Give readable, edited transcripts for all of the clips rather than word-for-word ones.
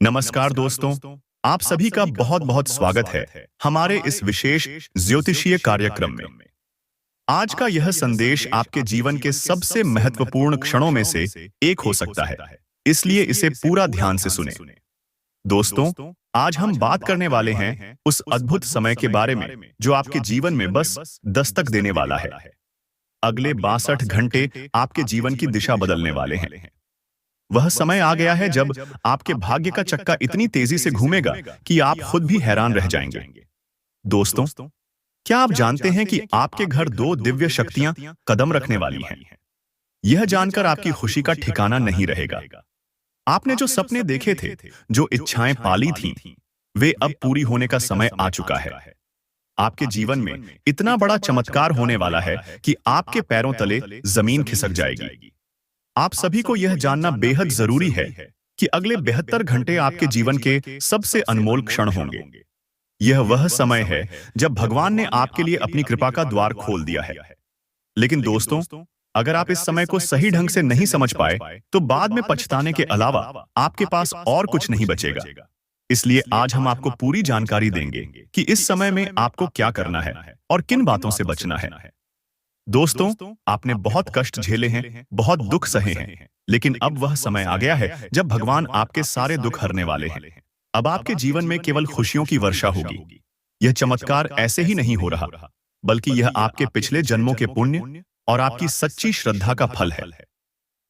नमस्कार दोस्तों, आप सभी का बहुत बहुत स्वागत है हमारे इस विशेष ज्योतिषीय कार्यक्रम में। आज का यह संदेश आपके जीवन के सबसे महत्वपूर्ण क्षणों में से एक हो सकता है, इसलिए इसे पूरा ध्यान से सुने। दोस्तों, आज हम बात करने वाले हैं उस अद्भुत समय के बारे में जो आपके जीवन में बस दस्तक देने वाला है। अगले 62 घंटे आपके जीवन की दिशा बदलने वाले हैं। वह समय आ गया है जब आपके भाग्य का चक्का इतनी तेजी से घूमेगा कि आप खुद भी हैरान रह जाएंगे। दोस्तों, क्या आप जानते हैं कि आपके घर दो दिव्य शक्तियां कदम रखने वाली हैं? यह जानकर आपकी खुशी का ठिकाना नहीं रहेगा। आपने जो सपने देखे थे, जो इच्छाएं पाली थीं, वे अब पूरी होने का समय आ चुका है। आपके जीवन में इतना बड़ा चमत्कार होने वाला है कि आपके पैरों तले जमीन खिसक जाएगी। आप सभी को यह जानना बेहद जरूरी है कि अगले 72 घंटे आपके जीवन के सबसे अनमोल क्षण होंगे। यह वह समय है जब भगवान ने आपके लिए अपनी कृपा का द्वार खोल दिया है। लेकिन दोस्तों, अगर आप इस समय को सही ढंग से नहीं समझ पाए, तो बाद में पछताने के अलावा आपके पास और कुछ नहीं बचेगा। इसलिए आज हम आपको पूरी जानकारी देंगे कि इस समय में आपको क्या करना है और किन बातों से बचना है। दोस्तों, आपने बहुत कष्ट झेले हैं, बहुत दुख सहे हैं, लेकिन अब वह समय आ गया है जब भगवान आपके सारे दुख हरने वाले हैं। अब आपके जीवन में केवल खुशियों की वर्षा होगी। यह चमत्कार ऐसे ही नहीं हो रहा, बल्कि यह आपके पिछले जन्मों के पुण्य और आपकी सच्ची श्रद्धा का फल है।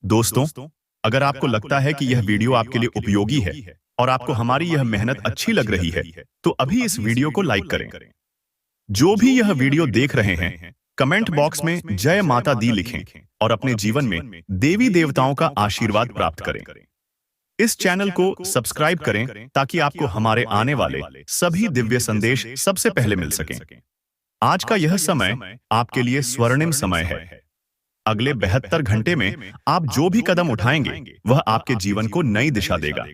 दोस्तों, अगर आपको लगता है कि यह वीडियो आपके लिए उपयोगी है और आपको हमारी यह मेहनत अच्छी लग रही है, तो अभी इस वीडियो को लाइक करें। जो भी यह वीडियो देख रहे हैं, कमेंट बॉक्स में जय माता दी लिखें और अपने जीवन में देवी देवताओं का आशीर्वाद प्राप्त करें। इस चैनल को सब्सक्राइब करें ताकि आपको हमारे आने वाले सभी दिव्य संदेश सबसे पहले मिल सकें। आज का यह समय आपके लिए स्वर्णिम समय है। अगले 72 घंटे में आप जो भी कदम उठाएंगे, वह आपके जीवन को नई दिशा देगा।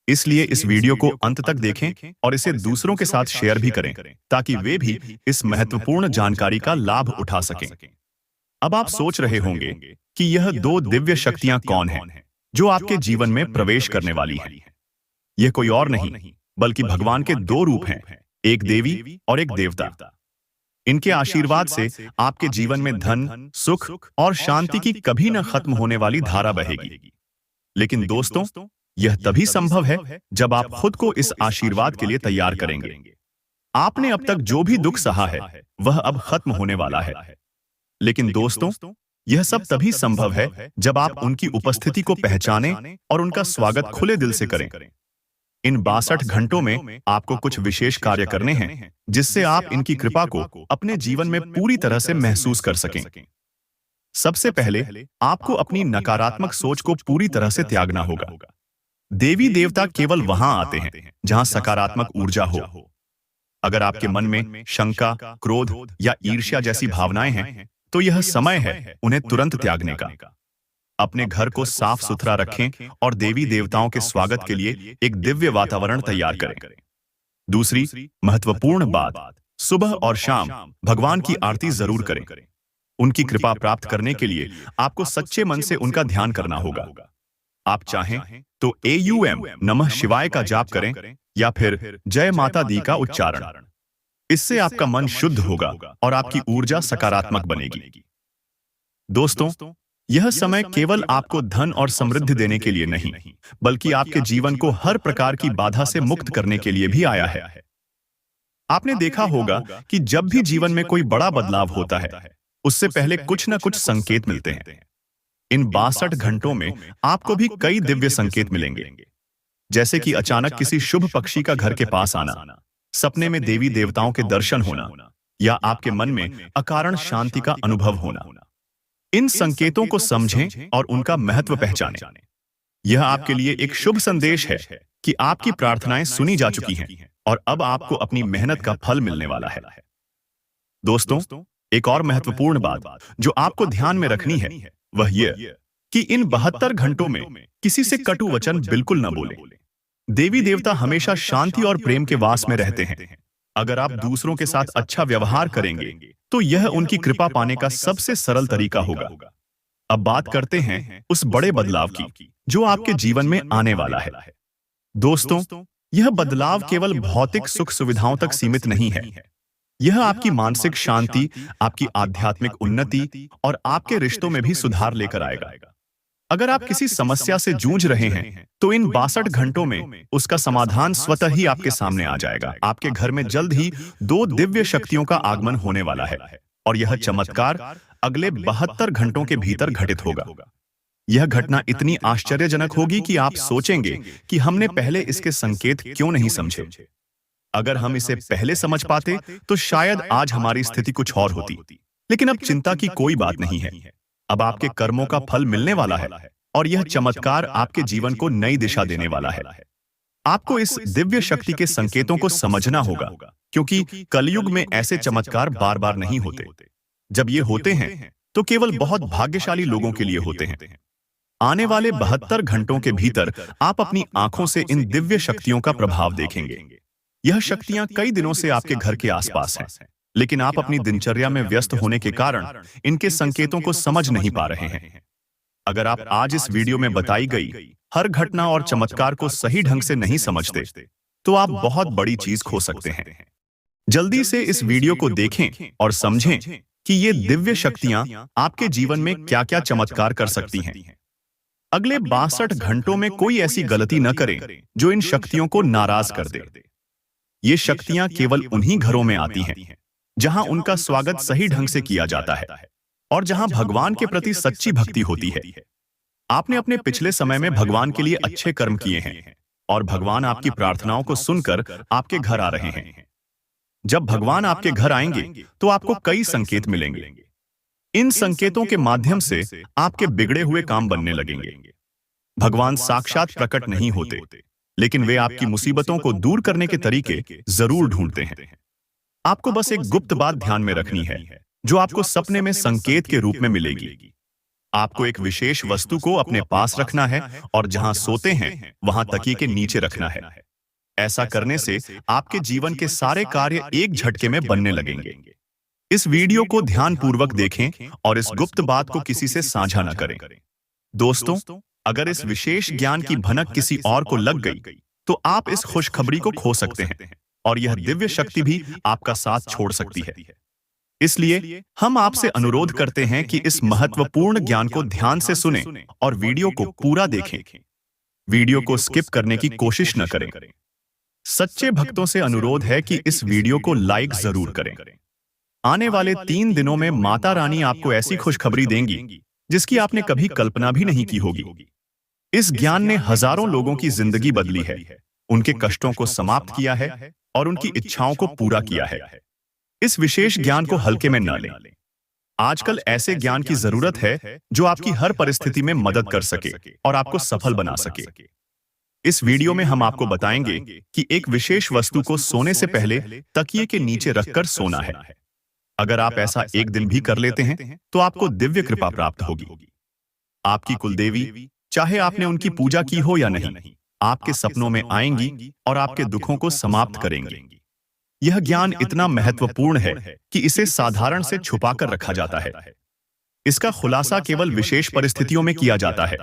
इसलिए इस वीडियो को अंत तक देखें और इसे दूसरों के साथ शेयर भी करें ताकि वे भी इस महत्वपूर्ण जानकारी का लाभ उठा सकें। अब आप सोच रहे होंगे कि यह दो दिव्य शक्तियां कौन हैं जो आपके जीवन में प्रवेश करने वाली हैं। यह कोई और नहीं बल्कि भगवान के दो रूप हैं, एक देवी और एक देवता। इनके आशीर्वाद से आपके जीवन में धन, सुख और शांति की कभी न खत्म होने वाली धारा बहेगी। लेकिन दोस्तों, यह तभी संभव है जब आप खुद को इस आशीर्वाद के लिए तैयार करेंगे। आपने अब तक जो भी दुख सहा है, वह अब खत्म होने वाला है। लेकिन दोस्तों, यह सब तभी संभव है जब आप उनकी उपस्थिति को पहचानें और उनका स्वागत खुले दिल से करें। इन 62 घंटों में आपको कुछ विशेष कार्य करने हैं जिससे आप इनकी कृपा को अपने जीवन में पूरी तरह से महसूस कर सकें। सबसे पहले आपको अपनी नकारात्मक सोच को पूरी तरह से त्यागना होगा। देवी देवता केवल वहां आते हैं जहां सकारात्मक ऊर्जा हो। अगर आपके मन में शंका, क्रोध या ईर्ष्या जैसी भावनाएं हैं, तो यह समय है उन्हें तुरंत त्यागने का। अपने घर को साफ सुथरा रखें और देवी देवताओं के स्वागत के लिए एक दिव्य वातावरण तैयार करें। दूसरी महत्वपूर्ण बात, सुबह और शाम भगवान की आरती जरूर करें। उनकी कृपा प्राप्त करने के लिए आपको सच्चे मन से उनका ध्यान करना होगा। आप चाहें तो AUM नमः शिवाय का जाप करें या फिर जय माता दी का उच्चारण। इससे आपका मन शुद्ध होगा और आपकी ऊर्जा सकारात्मक बनेगी। दोस्तों, यह समय केवल आपको धन और समृद्धि देने के लिए नहीं, बल्कि आपके जीवन को हर प्रकार की बाधा से मुक्त करने के लिए भी आया है। आपने देखा होगा कि जब भी जीवन में कोई बड़ा बदलाव होता है, उससे पहले कुछ न कुछ संकेत मिलते हैं। इन 62 घंटों में आपको भी कई दिव्य संकेत मिलेंगे, जैसे कि अचानक किसी शुभ पक्षी का घर के पास आना, सपने में देवी देवताओं के दर्शन होना या आपके मन में अकारण शांति का अनुभव होना। इन संकेतों को समझें और उनका महत्व पहचानें। यह आपके लिए एक शुभ संदेश है कि आपकी प्रार्थनाएं सुनी जा चुकी हैं और अब आपको अपनी मेहनत का फल मिलने वाला है। दोस्तों, एक और महत्वपूर्ण बात जो आपको ध्यान में रखनी है, वह यह कि इन 72 घंटों में किसी से कटु वचन बिल्कुल न बोलें। देवी देवता हमेशा शांति और प्रेम के वास में रहते हैं। अगर आप दूसरों के साथ अच्छा व्यवहार करेंगे, तो यह उनकी कृपा पाने का सबसे सरल तरीका होगा। अब बात करते हैं उस बड़े बदलाव की जो आपके जीवन में आने वाला है। दोस्तों, यह बदलाव केवल भौतिक सुख सुविधाओं तक सीमित नहीं है। यह आपकी मानसिक शांति, आपकी आध्यात्मिक उन्नति और आपके रिश्तों में भी सुधार लेकर आएगा। अगर आप किसी समस्या से जूझ रहे हैं, तो इन 62 घंटों में उसका समाधान स्वतः ही आपके सामने आ जाएगा। आपके घर में जल्द ही 2 दिव्य शक्तियों का आगमन होने वाला है और यह चमत्कार अगले 72 घंटों के भीतर घटित होगा। यह घटना इतनी आश्चर्यजनक होगी कि आप सोचेंगे कि हमने पहले इसके संकेत क्यों नहीं समझे। अगर हम इसे पहले समझ पाते, तो शायद आज हमारी स्थिति कुछ और होती। लेकिन अब चिंता की कोई बात नहीं है। अब आपके कर्मों का फल मिलने वाला है और यह चमत्कार आपके जीवन को नई दिशा देने वाला है। आपको इस दिव्य शक्ति के संकेतों को समझना होगा, क्योंकि कलयुग में ऐसे चमत्कार बार बार नहीं होते। जब ये होते हैं, तो केवल बहुत भाग्यशाली लोगों के लिए होते हैं। आने वाले 72 घंटों के भीतर आप अपनी आंखों से इन दिव्य शक्तियों का प्रभाव देखेंगे। यह शक्तियां कई दिनों से आपके घर के आसपास हैं, लेकिन आप अपनी दिनचर्या में व्यस्त होने के कारण इनके संकेतों को समझ नहीं पा रहे हैं। अगर आप आज इस वीडियो में बताई गई हर घटना और चमत्कार को सही ढंग से नहीं समझते, तो आप बहुत बड़ी चीज खो सकते हैं। जल्दी से इस वीडियो को देखें और समझें कि ये दिव्य शक्तियां आपके जीवन में क्या-क्या चमत्कार कर सकती हैं। अगले 62 घंटों में कोई ऐसी गलती न करें जो इन शक्तियों को नाराज कर दे। ये शक्तियां केवल उन्हीं घरों में आती हैं जहां उनका स्वागत सही ढंग से किया जाता है और जहां भगवान के प्रति सच्ची भक्ति होती है। आपने अपने पिछले समय में भगवान के लिए अच्छे कर्म किए हैं और भगवान आपकी प्रार्थनाओं को सुनकर आपके घर आ रहे हैं। जब भगवान आपके घर आएंगे, तो आपको कई संकेत मिलेंगे। इन संकेतों के माध्यम से आपके बिगड़े हुए काम बनने लगेंगे। भगवान साक्षात प्रकट नहीं होते, लेकिन वे आपकी मुसीबतों को दूर करने के तरीके जरूर ढूंढते हैं। आपको बस एक गुप्त बात ध्यान में रखनी है, जो आपको सपने में संकेत के रूप में मिलेगी। आपको एक विशेष वस्तु को अपने पास रखना है और जहां सोते हैं, वहां तकिए के नीचे रखना है। ऐसा करने से आपके जीवन के सारे कार्य एक झटके में बनने लगेंगे। इस वीडियो को ध्यानपूर्वक देखें और इस गुप्त बात को किसी से साझा न करें। दोस्तों, अगर इस विशेष ज्ञान की भनक किसी और को लग गई, तो आप इस खुशखबरी को खो सकते हैं और यह दिव्य शक्ति भी आपका साथ छोड़ सकती है। इसलिए हम आपसे अनुरोध करते हैं कि इस महत्वपूर्ण ज्ञान को ध्यान से सुनें और वीडियो को पूरा देखें। वीडियो को स्किप करने की कोशिश न करें। सच्चे भक्तों से अनुरोध है कि इस वीडियो को लाइक जरूर करें। आने वाले 3 दिनों में माता रानी आपको ऐसी खुशखबरी देंगी जिसकी आपने कभी कल्पना भी नहीं की होगी। इस ज्ञान ने हजारों लोगों की जिंदगी बदली है, उनके कष्टों को समाप्त किया है और उनकी इच्छाओं को पूरा किया है। इस विशेष ज्ञान को हल्के में न लें। आजकल ऐसे ज्ञान की जरूरत है जो आपकी हर परिस्थिति में मदद कर सके और आपको सफल बना सके। इस वीडियो में हम आपको बताएंगे कि एक विशेष वस्तु को सोने से पहले तकिए के नीचे रखकर सोना है। अगर आप ऐसा एक दिन भी कर लेते हैं, तो आपको दिव्य कृपा प्राप्त होगी। आपकी कुलदेवी, चाहे आपने उनकी पूजा की हो या नहीं, आपके सपनों में आएंगी और आपके दुखों को समाप्त करेंगी। यह ज्ञान इतना महत्वपूर्ण है कि इसे साधारण से छुपाकर रखा जाता है। इसका खुलासा केवल विशेष परिस्थितियों में किया जाता है,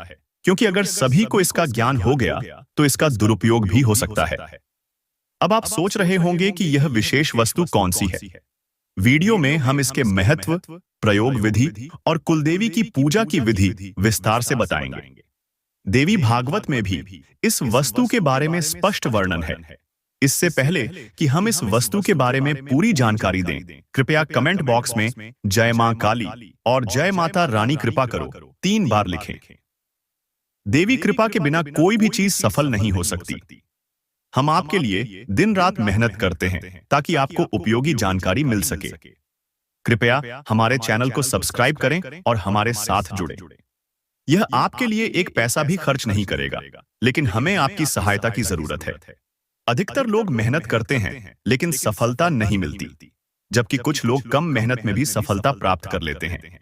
क्योंकि अगर सभी को इसका ज्ञान हो गया, तो इसका दुरुपयोग भी हो सकता है। अब आप सोच रहे होंगे कि यह विशेष वस्तु कौन सी है। वीडियो में हम इसके महत्व, प्रयोग विधि और कुलदेवी की पूजा की विधि विस्तार से बताएंगे। देवी भागवत में भी इस वस्तु के बारे में स्पष्ट वर्णन है। इससे पहले कि हम इस वस्तु के बारे में पूरी जानकारी दें, कृपया कमेंट बॉक्स में जय मां काली और जय माता रानी कृपा करो 3 बार लिखें। देवी कृपा के बिना कोई भी चीज सफल नहीं हो सकती। हम आपके लिए दिन रात मेहनत करते हैं ताकि आपको उपयोगी जानकारी मिल सके। कृपया हमारे चैनल को सब्सक्राइब करें और हमारे साथ जुड़ें। यह आपके लिए एक पैसा भी खर्च नहीं करेगा, लेकिन हमें आपकी सहायता की जरूरत है। अधिकतर लोग मेहनत करते हैं, लेकिन सफलता नहीं मिलती, जबकि कुछ लोग कम मेहनत में भी सफलता प्राप्त कर लेते हैं।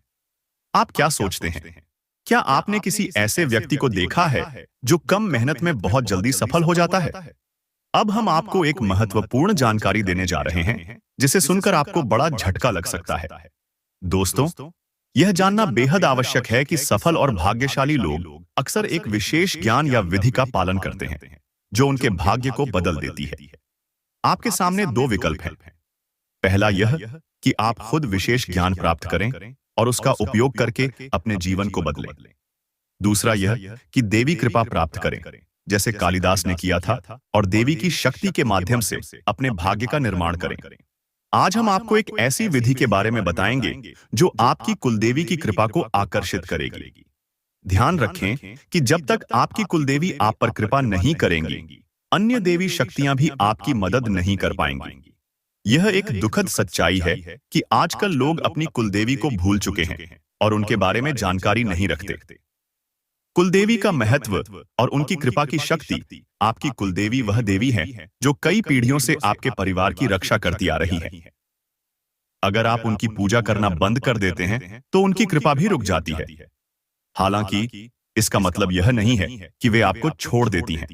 आप क्या सोचते हैं? क्या आपने किसी ऐसे व्यक्ति को देखा है जो कम मेहनत में बहुत जल्दी सफल हो जाता है? अब हम आपको एक महत्वपूर्ण जानकारी देने जा रहे हैं, जिसे सुनकर आपको बड़ा झटका लग सकता है। दोस्तों, यह जानना बेहद आवश्यक है कि सफल और भाग्यशाली लोग अक्सर एक विशेष ज्ञान या विधि का पालन करते हैं। जो उनके भाग्य को बदल देती है। आपके सामने दो विकल्प हैं। पहला यह कि आप खुद विशेष ज्ञान प्राप्त करें और उसका उपयोग करके अपने जीवन को बदलें। दूसरा यह कि देवी कृपा प्राप्त करें, जैसे कालिदास ने किया था, और देवी की शक्ति के माध्यम से अपने भाग्य का निर्माण करें। आज हम आपको एक ऐसी विधि के बारे में बताएंगे जो आपकी कुलदेवी की कृपा को आकर्षित करेगी। ध्यान रखें कि जब तक आपकी कुलदेवी आप पर कृपा नहीं करेंगी, अन्य देवी शक्तियां भी आपकी मदद नहीं कर पाएंगी। यह एक दुखद सच्चाई है कि आजकल लोग अपनी कुलदेवी को भूल चुके हैं और उनके बारे में जानकारी नहीं रखते। कुलदेवी का महत्व और उनकी कृपा की शक्ति। आपकी कुलदेवी वह देवी है जो कई पीढ़ियों से आपके परिवार की रक्षा करती आ रही है। अगर आप उनकी पूजा करना बंद कर देते हैं तो उनकी कृपा भी रुक जाती है। हालांकि इसका मतलब यह नहीं है कि वे आपको छोड़ देती हैं।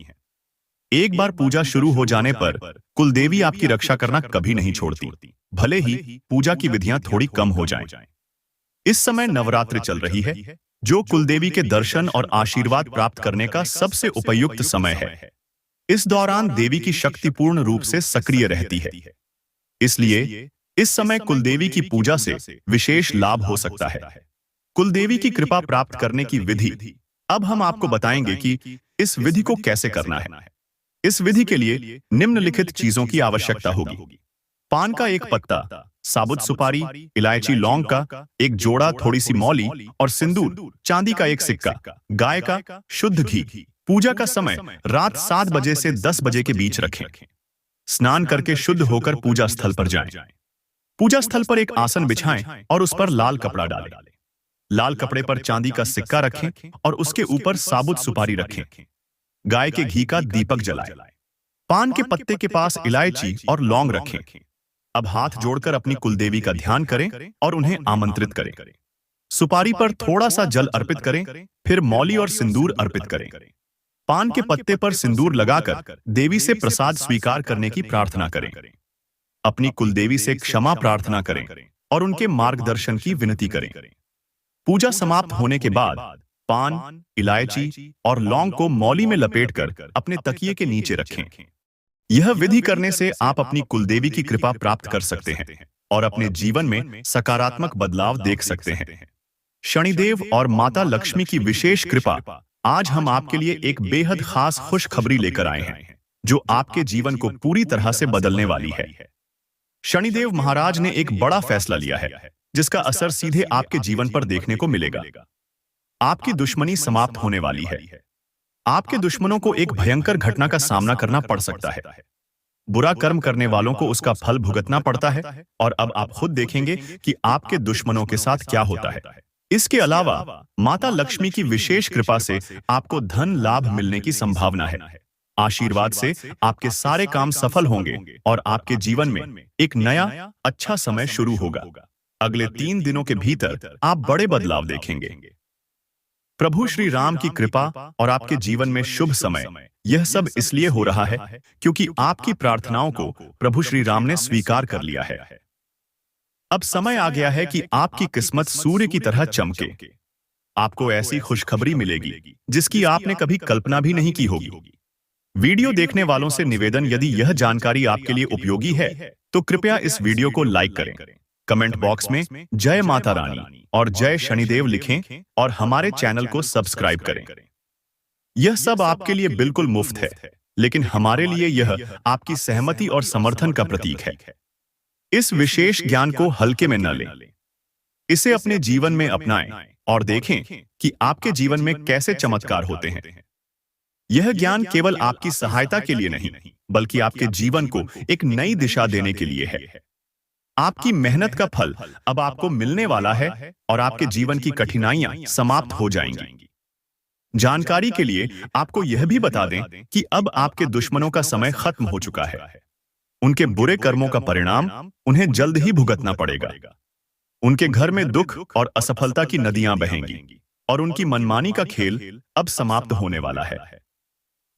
एक बार पूजा शुरू हो जाने पर कुलदेवी आपकी रक्षा करना कभी नहीं छोड़ती, भले ही पूजा की विधियां थोड़ी कम हो जाएं। इस समय नवरात्रि चल रही है, जो कुलदेवी के दर्शन और आशीर्वाद प्राप्त करने का सबसे उपयुक्त समय है। इस दौरान देवी की शक्ति पूर्ण रूप से सक्रिय रहती है। इसलिए इस समय कुलदेवी की पूजा से विशेष लाभ हो सकता है। कुलदेवी की कृपा प्राप्त करने की विधि। अब हम आपको बताएंगे कि इस विधि को कैसे करना है। इस विधि के लिए निम्नलिखित चीजों की आवश्यकता होगी। पान का एक पत्ता, साबुत सुपारी, इलायची, लौंग का एक जोड़ा, थोड़ी सी मौली और सिंदूर, चांदी का एक सिक्का, गाय का शुद्ध घी। पूजा का समय रात 7 बजे से 10 बजे के बीच रखें। स्नान करके शुद्ध होकर पूजा स्थल पर जाएं। पूजा स्थल पर एक आसन बिछाएं और उस पर लाल कपड़ा डालें। लाल कपड़े पर चांदी का सिक्का रखें और उसके ऊपर साबुत सुपारी रखें। गाय के घी का दीपक जलाएं। पान के पत्ते के पास इलायची और लौंग रखें। अब हाथ जोड़कर अपनी कुलदेवी का ध्यान करें और उन्हें आमंत्रित करें। सुपारी पर थोड़ा सा जल अर्पित करें, फिर मौली और सिंदूर अर्पित करें। पान के पत्ते पर सिंदूर लगाकर देवी से प्रसाद स्वीकार करने की प्रार्थना करें। अपनी कुलदेवी से क्षमा प्रार्थना करें और उनके मार्गदर्शन की विनती करें। पूजा समाप्त होने के बाद पान, इलायची और लौंग को मौली में लपेटकर अपने तकिए के नीचे रखें। यह विधि करने से आप अपनी कुलदेवी की कृपा प्राप्त कर सकते हैं और अपने जीवन में सकारात्मक बदलाव देख सकते हैं। शनिदेव और माता लक्ष्मी की विशेष कृपा। आज हम आपके लिए एक बेहद खास खुशखबरी लेकर आए हैं जो आपके जीवन को पूरी तरह से बदलने वाली है। शनिदेव महाराज ने एक बड़ा फैसला लिया है जिसका असर सीधे आपके जीवन पर देखने को मिलेगा। आपकी दुश्मनी समाप्त होने वाली है। आपके दुश्मनों को एक भयंकर घटना का सामना करना पड़ सकता है। बुरा कर्म करने वालों को उसका फल भुगतना पड़ता है और अब आप खुद देखेंगे कि आपके दुश्मनों के साथ क्या होता है। इसके अलावा माता लक्ष्मी की विशेष कृपा से आपको धन लाभ मिलने की संभावना है। आशीर्वाद से आपके सारे काम सफल होंगे और आपके जीवन में एक नया अच्छा समय शुरू होगा। अगले 3 दिनों के भीतर आप बड़े बदलाव देखेंगे। प्रभु श्री राम की कृपा और आपके जीवन में शुभ समय। यह सब इसलिए हो रहा है क्योंकि आपकी प्रार्थनाओं को प्रभु श्री राम ने स्वीकार कर लिया है। अब समय आ गया है कि आपकी किस्मत सूर्य की तरह चमके। आपको ऐसी खुशखबरी मिलेगी जिसकी आपने कभी कल्पना भी नहीं की होगी। वीडियो देखने वालों से निवेदन, यदि यह जानकारी आपके लिए उपयोगी है तो कृपया इस वीडियो को लाइक करें, कमेंट बॉक्स में जय माता रानी और जय शनिदेव लिखें और हमारे चैनल को सब्सक्राइब करें। यह सब आपके लिए बिल्कुल मुफ्त है, लेकिन हमारे लिए यह आपकी सहमति और समर्थन का प्रतीक है। इस विशेष ज्ञान को हल्के में न लें। इसे अपने जीवन में अपनाएं और देखें कि आपके जीवन में कैसे चमत्कार होते हैं। यह ज्ञान केवल आपकी सहायता के लिए नहीं, बल्कि आपके जीवन को एक नई दिशा देने के लिए है। आपकी मेहनत का फल अब आपको मिलने वाला है और आपके जीवन की कठिनाइयां समाप्त हो जाएंगी। जानकारी के लिए आपको यह भी बता दें कि अब आपके दुश्मनों का समय खत्म हो चुका है। उनके बुरे कर्मों का परिणाम उन्हें जल्द ही भुगतना पड़ेगा। उनके घर में दुख और असफलता की नदियां बहेंगी और उनकी मनमानी का खेल अब समाप्त होने वाला है।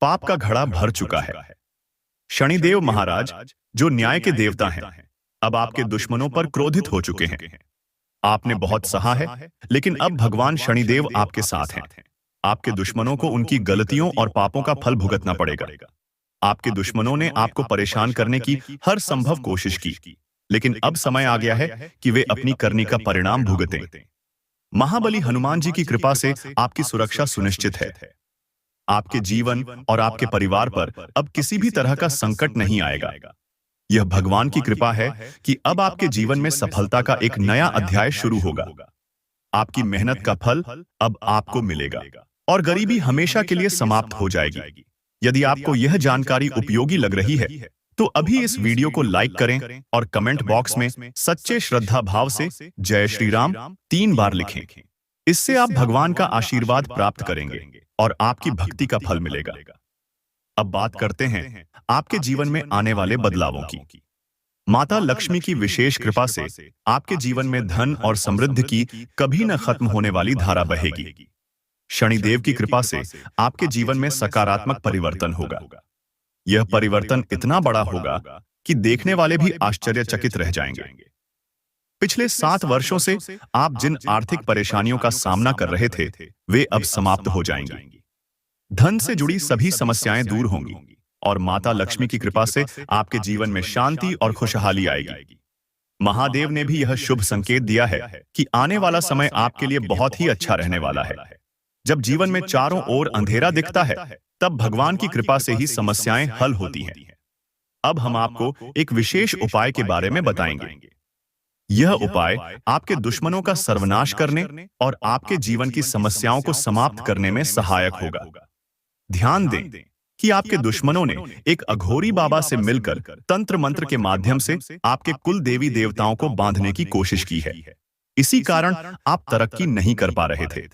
पाप का घड़ा भर चुका है। शनिदेव महाराज, जो न्याय के देवता हैं, अब आपके दुश्मनों पर क्रोधित हो चुके हैं। आपने बहुत सहा है, लेकिन अब भगवान शनिदेव आपके साथ हैं। आपके दुश्मनों को उनकी गलतियों और पापों का फल भुगतना पड़ेगा। आपके दुश्मनों ने आपको परेशान करने की हर संभव कोशिश की, लेकिन अब समय आ गया है कि वे अपनी करनी का परिणाम भुगतें। महाबली हनुमान जी की कृपा से आपकी सुरक्षा सुनिश्चित है। आपके जीवन और आपके परिवार पर अब किसी भी तरह का संकट नहीं आएगा। यह भगवान की कृपा है कि अब आपके जीवन में सफलता का एक नया अध्याय शुरू होगा। आपकी मेहनत का फल अब आपको मिलेगा और गरीबी हमेशा के लिए समाप्त हो जाएगी। यदि आपको यह जानकारी उपयोगी लग रही है, तो अभी इस वीडियो को लाइक करें और कमेंट बॉक्स में सच्चे श्रद्धा भाव से जय श्री राम 3 बार लिखें। इससे आप भगवान का आशीर्वाद प्राप्त करेंगे और आपकी भक्ति का फल मिलेगा। अब बात करते हैं आपके जीवन में आने वाले बदलावों की। माता लक्ष्मी की विशेष कृपा से आपके जीवन में धन और समृद्धि की कभी न खत्म होने वाली धारा बहेगी। शनिदेव की कृपा से आपके जीवन में सकारात्मक परिवर्तन होगा। यह परिवर्तन इतना बड़ा होगा कि देखने वाले भी आश्चर्यचकित रह जाएंगे। पिछले 7 वर्षों से आप जिन आर्थिक परेशानियों का सामना कर रहे थे, वे अब समाप्त हो जाएंगी। धन से जुड़ी सभी समस्याएं दूर होंगी और माता लक्ष्मी की कृपा से आपके जीवन में शांति और खुशहाली आएगी। महादेव ने भी यह शुभ संकेत दिया है कि आने वाला समय आपके लिए बहुत ही अच्छा रहने वाला है। जब जीवन में चारों ओर अंधेरा दिखता है, तब भगवान की कृपा से ही समस्याएं हल होती हैं। अब हम आपको एक विशेष उपाय के बारे में बताएंगे। यह उपाय आपके दुश्मनों का सर्वनाश करने और आपके जीवन की समस्याओं को समाप्त करने में सहायक होगा। ध्यान दें कि आपके दुश्मनों ने एक अघोरी बाबा से मिलकर तंत्र मंत्र के माध्यम से आपके कुल देवी देवताओं को बांधने की कोशिश की है। इसी कारण आप तरक्की नहीं कर पा रहे थे।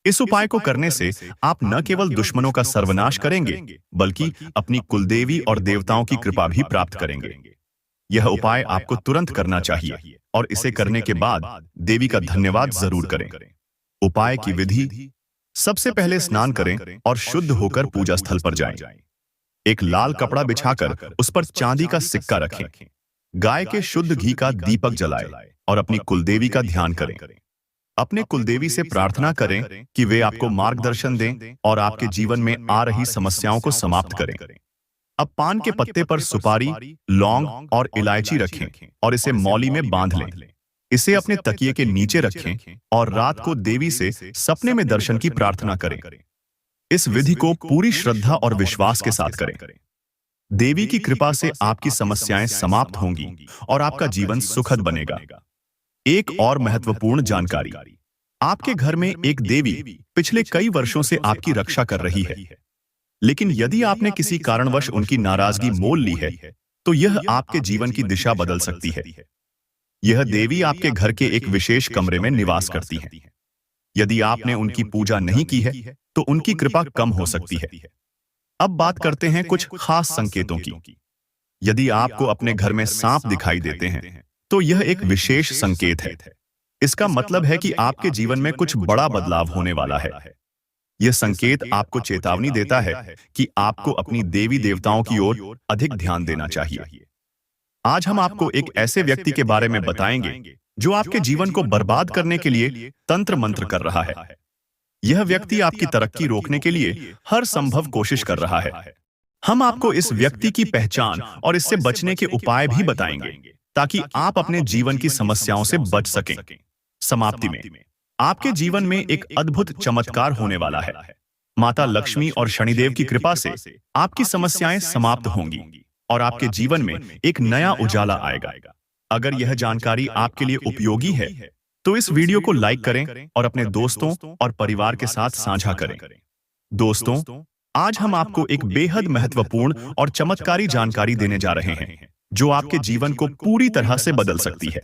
इस उपाय को करने से आप न केवल दुश्मनों का सर्वनाश करेंगे, बल्कि अपनी कुलदेवी और देवताओं की कृपा भी प्राप्त करेंगे। यह उपाय आपको तुरंत करना चाहिए और इसे करने के बाद देवी का धन्यवाद जरूर करें। उपाय की विधि: सबसे पहले स्नान करें और शुद्ध होकर पूजा स्थल पर जाएं। एक लाल कपड़ा बिछाकर उस पर चांदी का सिक्का रखें। गाय के शुद्ध घी का दीपक जलाएं और अपनी कुलदेवी का ध्यान करें। अपने कुलदेवी से प्रार्थना करें कि वे आपको मार्गदर्शन दें और आपके जीवन में आ रही समस्याओं को समाप्त करें। अब पान के पत्ते पर सुपारी, लौंग और इलायची रखें और इसे मौली में बांध लें। इसे अपने तकिए के नीचे रखें और रात को देवी से सपने में दर्शन की प्रार्थना करें। इस विधि को पूरी श्रद्धा और विश्वास के साथ करें। देवी की कृपा से आपकी समस्याएं समाप्त होंगी और आपका जीवन सुखद बनेगा। एक और महत्वपूर्ण जानकारी: आपके घर में एक देवी पिछले कई वर्षों से आपकी रक्षा कर रही है, लेकिन यदि आपने किसी कारणवश उनकी नाराजगी मोल ली है, तो यह आपके जीवन की दिशा बदल सकती है। यह देवी आपके घर के एक विशेष कमरे में निवास करती है। यदि आपने उनकी पूजा नहीं की है, तो उनकी कृपा कम हो सकती है। अब बात करते हैं कुछ खास संकेतों की। यदि आपको अपने घर में सांप दिखाई देते हैं, तो यह एक विशेष संकेत है। इसका मतलब है कि आपके जीवन में कुछ बड़ा बदलाव होने वाला है। यह संकेत आपको चेतावनी देता है कि आपको अपनी देवी देवताओं की ओर अधिक ध्यान देना चाहिए। आज हम आपको एक ऐसे व्यक्ति के बारे में बताएंगे जो आपके जीवन को बर्बाद करने के लिए तंत्र मंत्र कर रहा है। यह व्यक्ति आपकी तरक्की रोकने के लिए हर संभव कोशिश कर रहा है। हम आपको इस व्यक्ति की पहचान और इससे बचने के उपाय भी बताएंगे, ताकि आप अपने जीवन की समस्याओं से बच सकें। समाप्ति में आपके जीवन में एक अद्भुत चमत्कार होने वाला है। माता लक्ष्मी और शनिदेव की कृपा से आपकी समस्याएं समाप्त होंगी और आपके जीवन में एक नया उजाला आएगा। अगर यह जानकारी आपके लिए उपयोगी है, तो इस वीडियो को लाइक करें और अपने दोस्तों और परिवार के साथ साझा करें। दोस्तों, आज हम आपको एक बेहद महत्वपूर्ण और चमत्कारी जानकारी देने जा रहे हैं, जो आपके जीवन को पूरी तरह से बदल सकती है।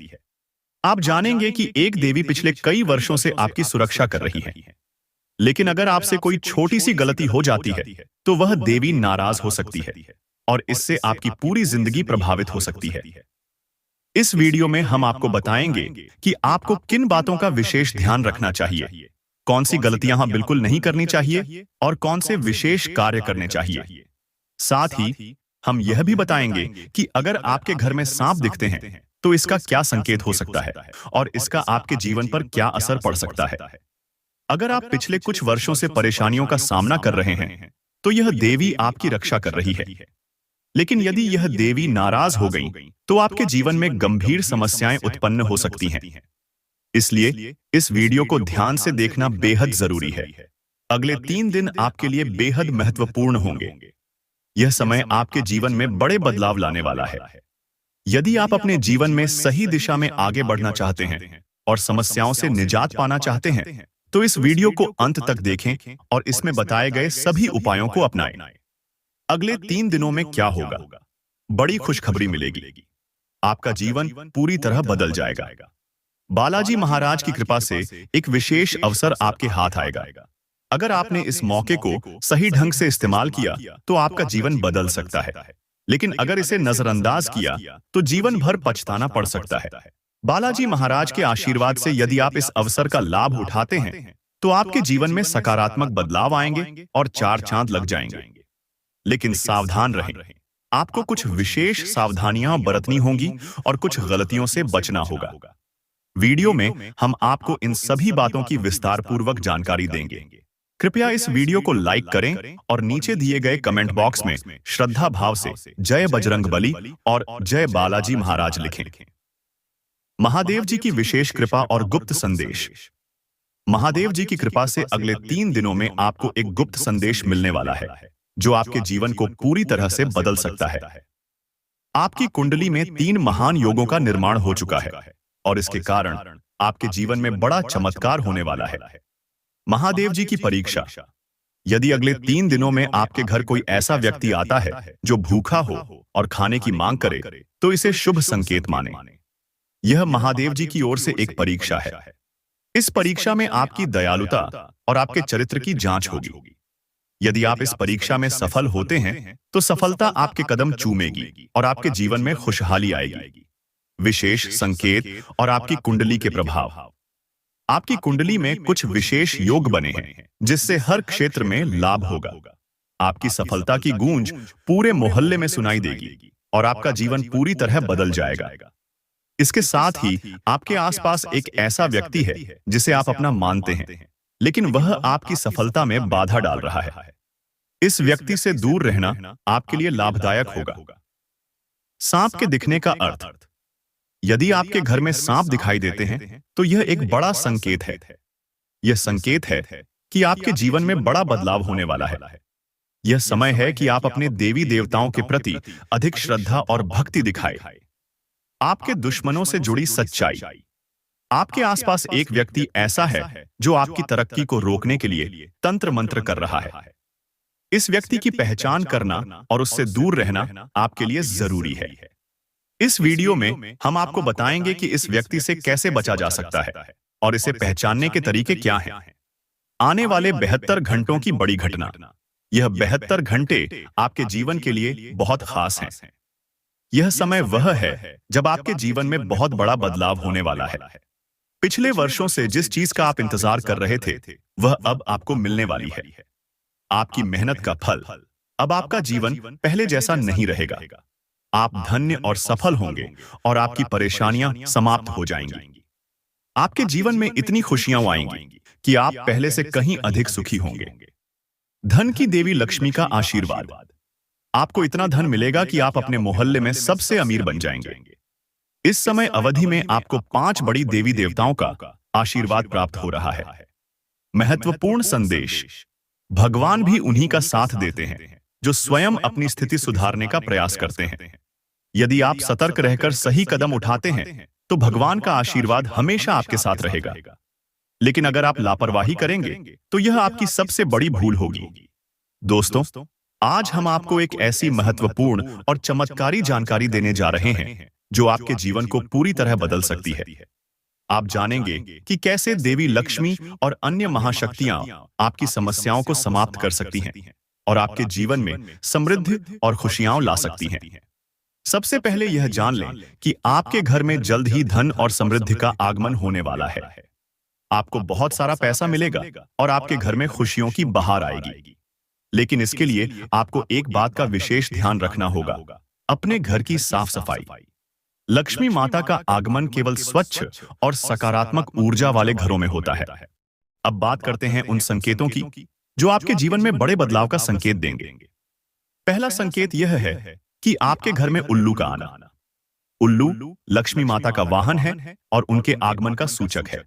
आप जानेंगे कि एक देवी पिछले कई वर्षों से आपकी सुरक्षा कर रही है, लेकिन अगर आपसे कोई छोटी सी गलती हो जाती है, तो वह देवी नाराज हो सकती है और इससे आपकी पूरी जिंदगी प्रभावित हो सकती है। इस वीडियो में हम आपको बताएंगे कि आपको किन बातों का विशेष ध्यान रखना चाहिए, कौन सी गलतियां बिल्कुल नहीं करनी चाहिए और कौन से विशेष कार्य करने चाहिए। साथ ही हम यह भी बताएंगे कि अगर आपके घर में सांप दिखते हैं, तो इसका क्या संकेत हो सकता है और इसका आपके जीवन पर क्या असर पड़ सकता है। अगर आप पिछले कुछ वर्षों से परेशानियों का सामना कर रहे हैं, तो यह देवी आपकी रक्षा कर रही है। लेकिन यदि यह देवी नाराज हो गई तो आपके जीवन में गंभीर समस्याएं उत्पन्न हो सकती हैं। इसलिए इस वीडियो को ध्यान से देखना बेहद जरूरी है। अगले 3 दिन आपके लिए बेहद महत्वपूर्ण होंगे। यह समय आपके जीवन में बड़े बदलाव लाने वाला है। यदि आप अपने जीवन में सही दिशा में आगे बढ़ना चाहते हैं और समस्याओं से निजात पाना चाहते हैं, तो इस वीडियो को अंत तक देखें और इसमें बताए गए सभी उपायों को अपनाएं। अगले 3 दिनों में क्या होगा? बड़ी खुशखबरी मिलेगी। आपका जीवन पूरी तरह बदल जाएगा। बालाजी महाराज की कृपा से एक विशेष अवसर आपके हाथ आएगा। अगर आपने इस मौके को सही ढंग से इस्तेमाल किया तो आपका जीवन बदल सकता है, लेकिन अगर इसे नजरअंदाज किया तो जीवन भर पछताना पड़ सकता है। बालाजी महाराज के आशीर्वाद से यदि आप इस अवसर का लाभ उठाते हैं तो आपके जीवन में सकारात्मक बदलाव आएंगे और 4 चांद लग जाएंगे। लेकिन सावधान रहें, आपको कुछ विशेष सावधानियां बरतनी होंगी और कुछ गलतियों से बचना होगा। वीडियो में हम आपको इन सभी बातों की विस्तार पूर्वक जानकारी देंगे। कृपया इस वीडियो को लाइक करें और नीचे दिए गए कमेंट बॉक्स में श्रद्धा भाव से जय बजरंगबली और जय बालाजी महाराज लिखें। महादेव जी की विशेष कृपा और गुप्त संदेश। महादेव जी की कृपा से अगले 3 दिनों में आपको एक गुप्त संदेश मिलने वाला है जो आपके जीवन को पूरी तरह से बदल सकता है। आपकी कुंडली में 3 महान योगों का निर्माण हो चुका है और इसके कारण आपके जीवन में बड़ा चमत्कार होने वाला है। महादेव जी की परीक्षा। यदि अगले 3 दिनों में आपके घर कोई ऐसा व्यक्ति आता है जो भूखा हो और खाने की मांग करे, तो इसे शुभ संकेत माने। यह महादेव जी की ओर से एक परीक्षा है। इस परीक्षा में आपकी दयालुता और आपके चरित्र की जांच होगी। यदि आप इस परीक्षा में सफल होते हैं तो सफलता आपके कदम चूमेगी और आपके जीवन में खुशहाली आएगी। विशेष संकेत और आपकी कुंडली के प्रभाव। आपकी कुंडली में कुछ विशेष योग बने हैं जिससे हर क्षेत्र में लाभ होगा। आपकी सफलता की गूंज पूरे मोहल्ले में सुनाई देगी और आपका जीवन पूरी तरह बदल जाएगा। इसके साथ ही आपके आसपास एक ऐसा व्यक्ति है जिसे आप अपना मानते हैं, लेकिन वह आपकी सफलता में बाधा डाल रहा है। इस व्यक्ति से दूर रहना आपके लिए लाभदायक होगा। सांप के दिखने का अर्थ। यदि आपके घर में सांप दिखाई देते हैं तो यह एक बड़ा संकेत है। यह संकेत है कि आपके जीवन में बड़ा बदलाव होने वाला है। यह समय है कि आप अपने देवी देवताओं के प्रति अधिक श्रद्धा और भक्ति दिखाएं। आपके दुश्मनों से जुड़ी सच्चाई। आपके आसपास एक व्यक्ति ऐसा है जो आपकी तरक्की को रोकने के लिए तंत्र मंत्र कर रहा है। इस व्यक्ति की पहचान करना और उससे दूर रहना आपके लिए जरूरी है। इस वीडियो में हम आपको बताएंगे कि इस व्यक्ति से कैसे बचा जा सकता है और इसे पहचानने के तरीके क्या हैं। आने वाले 72 घंटों की बड़ी घटना। यह 72 घंटे आपके जीवन के लिए बहुत खास हैं। यह समय वह है जब आपके जीवन में बहुत बड़ा बदलाव होने वाला है। पिछले वर्षों से जिस चीज का आप इंतजार कर रहे थे वह अब आपको मिलने वाली है। आपकी मेहनत का फल। अब आपका जीवन पहले जैसा नहीं रहेगा। आप धन्य और सफल होंगे और आपकी परेशानियां समाप्त हो जाएंगी। आपके जीवन में इतनी खुशियां आएंगी कि आप पहले से कहीं अधिक सुखी होंगे। धन की देवी लक्ष्मी का आशीर्वाद। आपको इतना धन मिलेगा कि आप अपने मोहल्ले में सबसे अमीर बन जाएंगे। इस समय अवधि में आपको 5 बड़ी देवी देवताओं का आशीर्वाद प्राप्त हो रहा है। महत्वपूर्ण संदेश। भगवान भी उन्हीं का साथ देते हैं जो स्वयं अपनी स्थिति सुधारने का प्रयास करते हैं। यदि आप सतर्क रहकर सही कदम उठाते हैं तो भगवान का आशीर्वाद हमेशा आपके साथ रहेगा। लेकिन अगर आप लापरवाही करेंगे तो यह आपकी सबसे बड़ी भूल होगी। दोस्तों, आज हम आपको एक ऐसी महत्वपूर्ण और चमत्कारी जानकारी देने जा रहे हैं जो आपके जीवन को पूरी तरह बदल सकती है। आप जानेंगे कि कैसे देवी लक्ष्मी और अन्य महाशक्तियां आपकी समस्याओं को समाप्त कर सकती हैं और आपके जीवन में समृद्धि और खुशियां ला सकती हैं। सबसे पहले यह जान लें कि आपके घर में जल्द ही धन और समृद्धि का आगमन होने वाला है। आपको बहुत सारा पैसा मिलेगा और आपके घर में खुशियों की बहार आएगी। लेकिन इसके लिए आपको एक बात का विशेष ध्यान रखना होगा, अपने घर की साफ सफाई। लक्ष्मी माता का आगमन केवल स्वच्छ और सकारात्मक ऊर्जा वाले घरों में होता है। अब बात करते हैं उन संकेतों की जो आपके जीवन में बड़े बदलाव का संकेत देंगे। पहला संकेत यह है कि आपके घर में उल्लू का आना। उल्लू लक्ष्मी माता का वाहन है और उनके आगमन का सूचक है।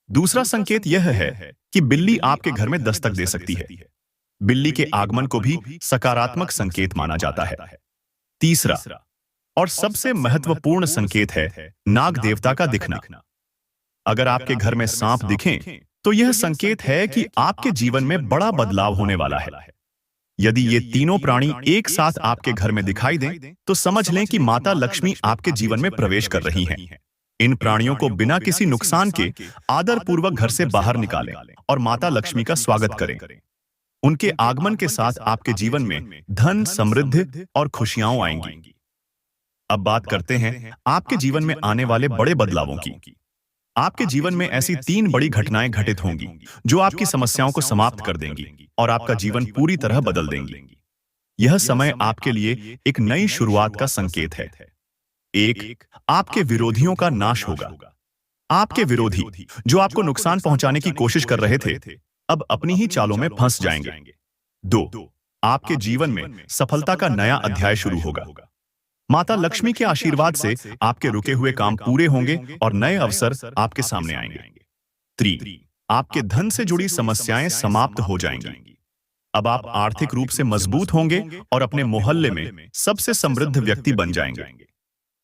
दूसरा संकेत यह है कि बिल्ली आपके घर में दस्तक दे सकती है। बिल्ली के आगमन को भी सकारात्मक संकेत माना जाता है। तीसरा और सबसे महत्वपूर्ण संकेत है नाग देवता का दिखना। अगर आपके घर में सांप दिखें, तो यह संकेत है कि आपके जीवन में बड़ा बदलाव होने वाला है। यदि ये तीनों प्राणी एक साथ आपके घर में दिखाई दें, तो समझ लें कि माता लक्ष्मी आपके जीवन में प्रवेश कर रही हैं। इन प्राणियों को बिना किसी नुकसान के आदरपूर्वक घर से बाहर निकालें और माता लक्ष्मी का स्वागत करें। उनके आगमन के साथ आपके जीवन में धन, समृद्धि और खुशियां आएंगी। अब बात करते हैं आपके जीवन में आने वाले बड़े बदलावों की। आपके जीवन में ऐसी 3 बड़ी घटनाएं घटित होंगी जो आपकी समस्याओं को समाप्त कर देंगी और आपका जीवन पूरी तरह बदल देंगी। यह समय आपके लिए एक नई शुरुआत का संकेत है। 1, आपके विरोधियों का नाश होगा। आपके विरोधी जो आपको नुकसान पहुंचाने की कोशिश कर रहे थे, अब अपनी ही चालों में फंस जाएंगे। 2, आपके जीवन में सफलता का नया अध्याय शुरू होगा। माता लक्ष्मी के आशीर्वाद से आपके रुके हुए काम पूरे होंगे और नए अवसर आपके सामने आएंगे। 3, आपके धन से जुड़ी समस्याएं समाप्त हो जाएंगी। अब आप आर्थिक रूप से मजबूत होंगे और अपने मोहल्ले में सबसे समृद्ध व्यक्ति बन जाएंगे।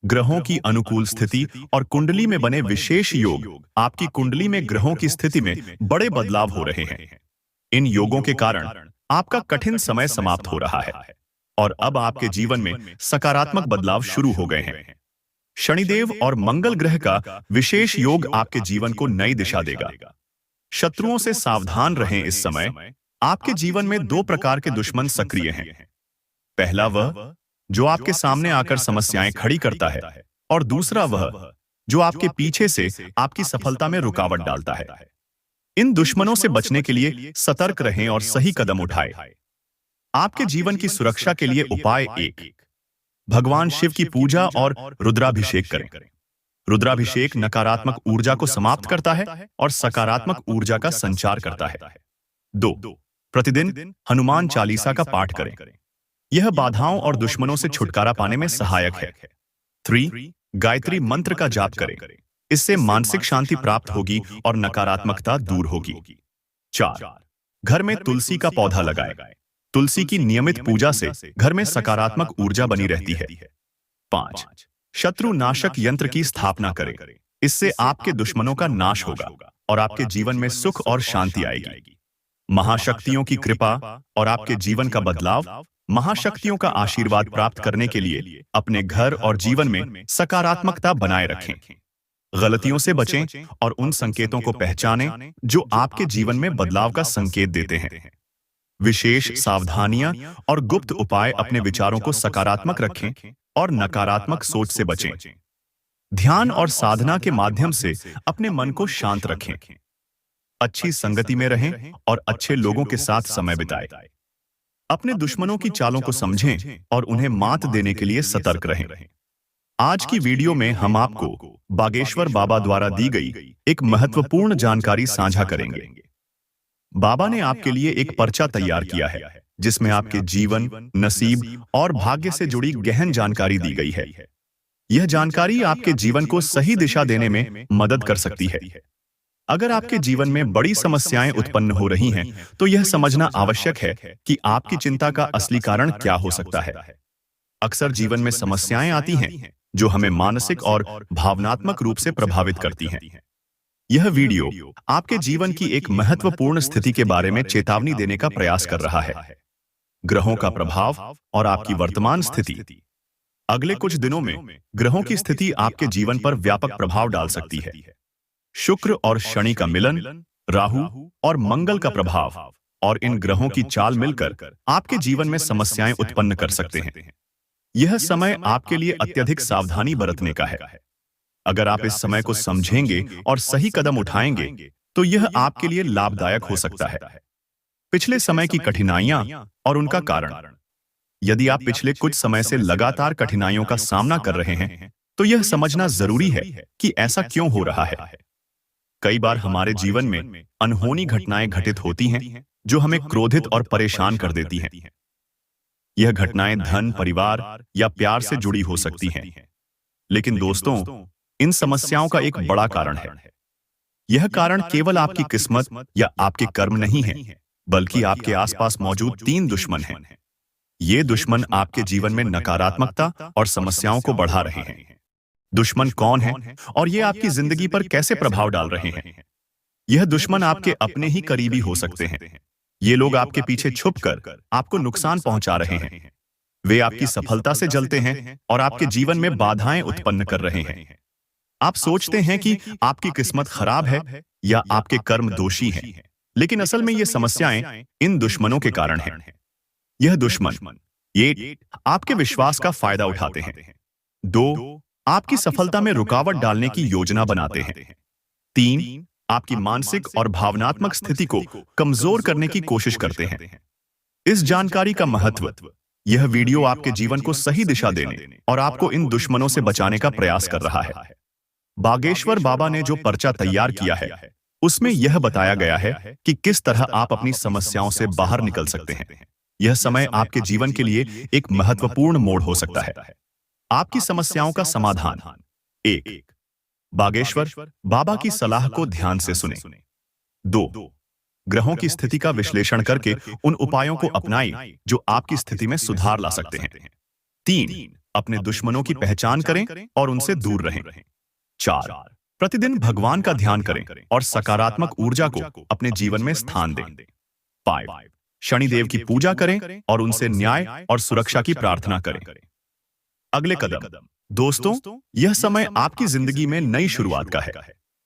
ग्रहों की अनुकूल स्थिति और कुंडली में बने विशेष योग आपकी कुंडली में ग्रहों की स्थिति में बड़े बदलाव हो रहे हैं। इन योगों के कारण आपका कठिन समय समाप्त हो रहा है और अब आपके जीवन में सकारात्मक बदलाव शुरू हो गए हैं। शनिदेव और मंगल ग्रह का विशेष योग आपके जीवन को नई दिशा देगा। शत्रुओं से सावधान रहें। इस समय आपके जीवन में 2 प्रकार के दुश्मन सक्रिय हैं। पहला वह जो आपके सामने आकर समस्याएं खड़ी करता है और दूसरा वह जो आपके पीछे से आपकी सफलता में रुकावट डालता है। इन दुश्मनों से बचने के लिए सतर्क रहें और सही कदम उठाएं। आपके जीवन की सुरक्षा के लिए उपाय 1, भगवान शिव की पूजा और रुद्राभिषेक करें। रुद्राभिषेक नकारात्मक ऊर्जा को समाप्त करता है और सकारात्मक ऊर्जा का संचार करता है। 2, प्रतिदिन हनुमान चालीसा का पाठ करें। यह बाधाओं और दुश्मनों से छुटकारा पाने में सहायक है। 3, गायत्री मंत्र का जाप करें। इससे मानसिक शांति प्राप्त होगी और नकारात्मकता दूर होगी। 4, घर में तुलसी का पौधा लगाएं। तुलसी की नियमित पूजा से घर में सकारात्मक ऊर्जा बनी रहती है। 5, शत्रु नाशक यंत्र की स्थापना करें। इससे आपके दुश्मनों का नाश होगा और आपके जीवन में सुख और शांति आएगी। महाशक्तियों की कृपा और आपके जीवन का बदलाव। महाशक्तियों का आशीर्वाद प्राप्त करने के लिए अपने घर और जीवन में सकारात्मकता बनाए रखें। गलतियों से बचें और उन संकेतों को पहचानें जो आपके जीवन में बदलाव का संकेत देते हैं। विशेष सावधानियां और गुप्त उपाय अपने विचारों को सकारात्मक रखें और नकारात्मक सोच से बचें। ध्यान और साधना के माध्यम से अपने मन को शांत रखें। अच्छी संगति में रहें और अच्छे लोगों के साथ समय बिताएं। अपने दुश्मनों की चालों को समझें और उन्हें मात देने के लिए सतर्क रहें। आज की वीडियो में हम आपको बागेश्वर बाबा द्वारा दी गई एक महत्वपूर्ण जानकारी साझा करेंगे। बाबा ने आपके लिए एक पर्चा तैयार किया है जिसमें आपके जीवन, नसीब और भाग्य से जुड़ी गहन जानकारी दी गई है। यह जानकारी आपके जीवन को सही दिशा देने में मदद कर सकती है। अगर आपके जीवन में बड़ी समस्याएं उत्पन्न हो रही हैं, तो यह समझना आवश्यक है कि आपकी चिंता का असली कारण क्या हो सकता है। अक्सर जीवन में समस्याएं आती हैं जो हमें मानसिक और भावनात्मक रूप से प्रभावित करती हैं। यह वीडियो आपके जीवन की एक महत्वपूर्ण स्थिति के बारे में चेतावनी देने का प्रयास कर रहा है। ग्रहों का प्रभाव और आपकी वर्तमान स्थिति। अगले कुछ दिनों में ग्रहों की स्थिति आपके जीवन पर व्यापक प्रभाव डाल सकती है। शुक्र और शनि का मिलन, राहु और मंगल का प्रभाव और इन ग्रहों की चाल मिलकर आपके जीवन में समस्याएं उत्पन्न कर सकते हैं। यह समय आपके लिए अत्यधिक सावधानी बरतने का है। अगर आप इस समय को समझेंगे और सही कदम उठाएंगे, तो यह आपके लिए लाभदायक हो सकता है। पिछले समय की कठिनाइयां और उनका कारण। यदि आप पिछले कुछ समय से लगातार कठिनाइयों का सामना कर रहे हैं, तो यह समझना जरूरी है कि ऐसा क्यों हो रहा है। कई बार हमारे जीवन में अनहोनी घटनाएं घटित होती हैं जो हमें क्रोधित और परेशान कर देती हैं। यह घटनाएं धन, परिवार या प्यार से जुड़ी हो सकती हैं। लेकिन दोस्तों, इन समस्याओं का एक बड़ा कारण है। यह कारण केवल आपकी किस्मत या आपके कर्म नहीं है, बल्कि आपके आसपास मौजूद 3 दुश्मन हैं। ये दुश्मन आपके जीवन में नकारात्मकता और समस्याओं को बढ़ा रहे हैं। दुश्मन कौन है और ये आपकी जिंदगी पर कैसे प्रभाव डाल रहे हैं? यह दुश्मन आपके अपने ही करीबी हो सकते हैं। ये लोग आपके पीछे छुपकर आपको नुकसान पहुंचा रहे हैं। वे आपकी सफलता से जलते हैं और आपके जीवन में बाधाएं उत्पन्न कर रहे हैं। आप सोचते हैं कि आपकी किस्मत खराब है या आपके कर्म दोषी हैं, लेकिन असल में ये समस्याएं इन दुश्मनों के कारण हैं। यह दुश्मन ये आपके विश्वास का फायदा उठाते हैं। 2, आपकी सफलता में रुकावट डालने की योजना बनाते हैं। 3, आपकी मानसिक और भावनात्मक स्थिति को कमजोर करने की कोशिश करते हैं। इस जानकारी का महत्व, यह वीडियो आपके जीवन को सही दिशा देने और आपको इन दुश्मनों से बचाने का प्रयास कर रहा है। बागेश्वर बाबा ने जो पर्चा तैयार किया है, उसमें यह बताया गया है कि किस तरह आप अपनी समस्याओं से बाहर निकल सकते हैं। यह समय आपके जीवन के लिए एक महत्वपूर्ण मोड़ हो सकता है। आपकी समस्याओं का समाधान। 1, बागेश्वर बाबा की सलाह को ध्यान से सुने। 2, ग्रहों की स्थिति का विश्लेषण करके उन उपायों को अपनाएं जो आपकी स्थिति में सुधार ला सकते हैं। 3, अपने दुश्मनों की पहचान करें और उनसे दूर रहें। 4, प्रतिदिन भगवान का ध्यान करें और सकारात्मक ऊर्जा को अपने जीवन में स्थान दें। 5, शनिदेव की पूजा करें और उनसे न्याय और सुरक्षा की प्रार्थना करें। अगले कदम। दोस्तों, यह समय आपकी जिंदगी में नई शुरुआत का है।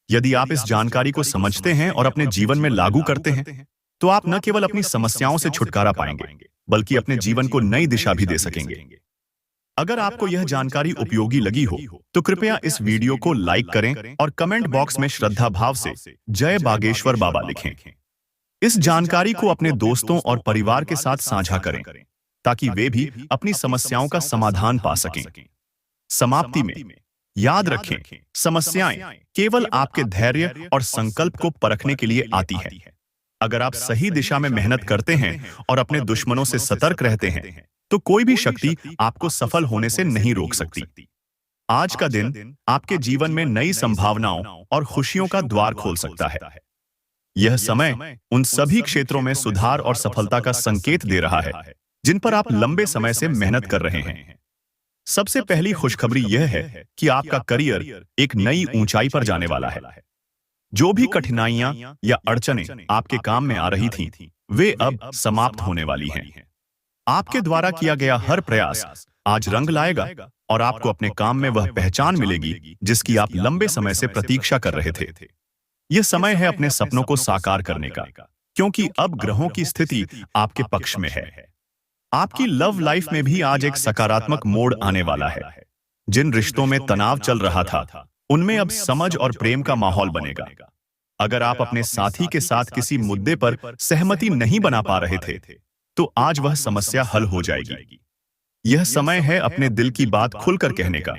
यदि आप इस जानकारी को समझते हैं और अपने जीवन में लागू करते हैं, तो आप न केवल अपनी समस्याओं से छुटकारा पाएंगे, बल्कि अपने जीवन को नई दिशा भी दे सकेंगे। अगर आपको यह जानकारी उपयोगी लगी हो, तो कृपया इस वीडियो को लाइक करें और कमेंट बॉक्स में श्रद्धा भाव से जय बागेश्वर बाबा लिखें। इस जानकारी को अपने दोस्तों और परिवार के साथ साझा करें, ताकि वे भी अपनी समस्याओं का समाधान पा सकें। समाप्ति में याद रखें, समस्याएं केवल आपके धैर्य और संकल्प को परखने के लिए आती हैं। अगर आप सही दिशा में मेहनत करते हैं और अपने दुश्मनों से सतर्क रहते हैं, तो कोई भी शक्ति आपको सफल होने से नहीं रोक सकती। आज का दिन आपके जीवन में नई संभावनाओं और खुशियों का द्वार खोल सकता है। यह समय उन सभी क्षेत्रों में सुधार और सफलता का संकेत दे रहा है जिन पर आप लंबे समय से मेहनत कर रहे हैं। सबसे पहली खुशखबरी यह है कि आपका करियर एक नई ऊंचाई पर जाने वाला है। जो भी कठिनाइयां या अड़चनें आपके काम में आ रही थीं, वे अब समाप्त होने वाली हैं। आपके द्वारा किया गया हर प्रयास आज रंग लाएगा और आपको अपने काम में वह पहचान मिलेगी जिसकी आप लंबे समय से प्रतीक्षा कर रहे थे। यह समय है अपने सपनों को साकार करने का, क्योंकि अब ग्रहों की स्थिति आपके पक्ष में है। आपकी लव लाइफ में भी आज एक सकारात्मक मोड़ आने वाला है। जिन रिश्तों में तनाव चल रहा था, उनमें अब समझ और प्रेम का माहौल बनेगा। अगर आप अपने साथी के साथ किसी मुद्दे पर सहमति नहीं बना पा रहे थे, तो आज वह समस्या हल हो जाएगी। यह समय है अपने दिल की बात खुलकर कहने का,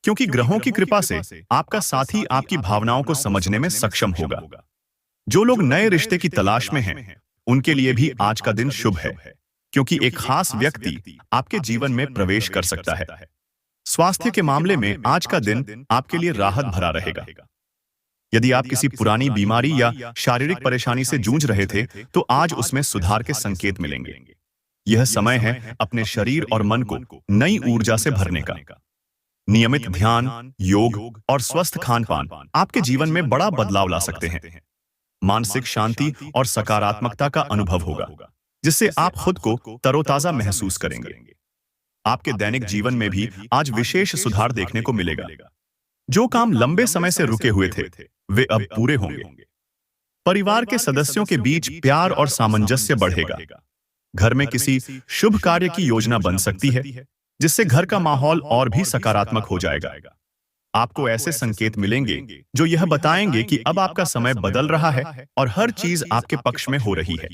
क्योंकि ग्रहों की कृपा से आपका साथी आपकी भावनाओं को समझने में सक्षम होगा। जो लोग नए रिश्ते की तलाश में हैं, उनके लिए भी आज का दिन शुभ है, क्योंकि एक खास व्यक्ति आपके जीवन में प्रवेश कर सकता है। स्वास्थ्य के मामले में आज का दिन आपके लिए राहत भरा रहेगा। यदि आप किसी पुरानी बीमारी या शारीरिक परेशानी से जूझ रहे थे, तो आज उसमें सुधार के संकेत मिलेंगे। यह समय है अपने शरीर और मन को नई ऊर्जा से भरने का। नियमित ध्यान, योग और स्वस्थ खान-पान आपके जीवन में बड़ा बदलाव ला सकते हैं। मानसिक शांति और सकारात्मकता का अनुभव होगा, जिससे आप खुद को तरोताजा महसूस करेंगे। आपके दैनिक जीवन में भी आज विशेष सुधार देखने को मिलेगा। जो काम लंबे समय से रुके हुए थे, वे अब पूरे होंगे। परिवार के सदस्यों के बीच प्यार और सामंजस्य बढ़ेगा। घर में किसी शुभ कार्य की योजना बन सकती है, जिससे घर का माहौल और भी सकारात्मक हो जाएगा। आपको ऐसे संकेत मिलेंगे जो यह बताएंगे कि अब आपका समय बदल रहा है और हर चीज आपके पक्ष में हो रही है।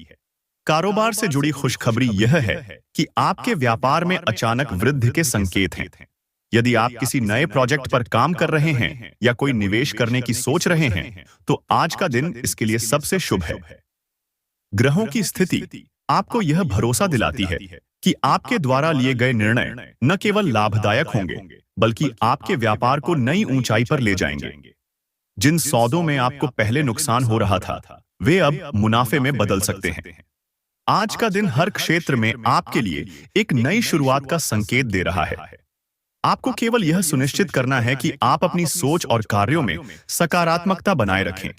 कारोबार से जुड़ी खुशखबरी यह है कि आपके व्यापार में अचानक वृद्धि के संकेत हैं। यदि आप किसी नए प्रोजेक्ट पर काम कर रहे हैं या कोई निवेश करने की सोच रहे हैं, तो आज का दिन इसके लिए सबसे शुभ है। ग्रहों की स्थिति आपको यह भरोसा दिलाती है कि आपके द्वारा लिए गए निर्णय न केवल लाभदायक होंगे, बल्कि आपके व्यापार को नई ऊंचाई पर ले जाएंगे। जिन सौदों में आपको पहले नुकसान हो रहा था, वे अब मुनाफे में बदल सकते हैं। आज का दिन हर क्षेत्र में आपके लिए एक नई शुरुआत का संकेत दे रहा है। आपको केवल यह सुनिश्चित करना है कि आप अपनी सोच और कार्यों में सकारात्मकता बनाए रखें।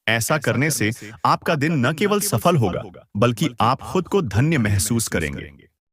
ऐसा करने से आपका दिन न केवल सफल होगा, बल्कि आप खुद को धन्य महसूस करेंगे।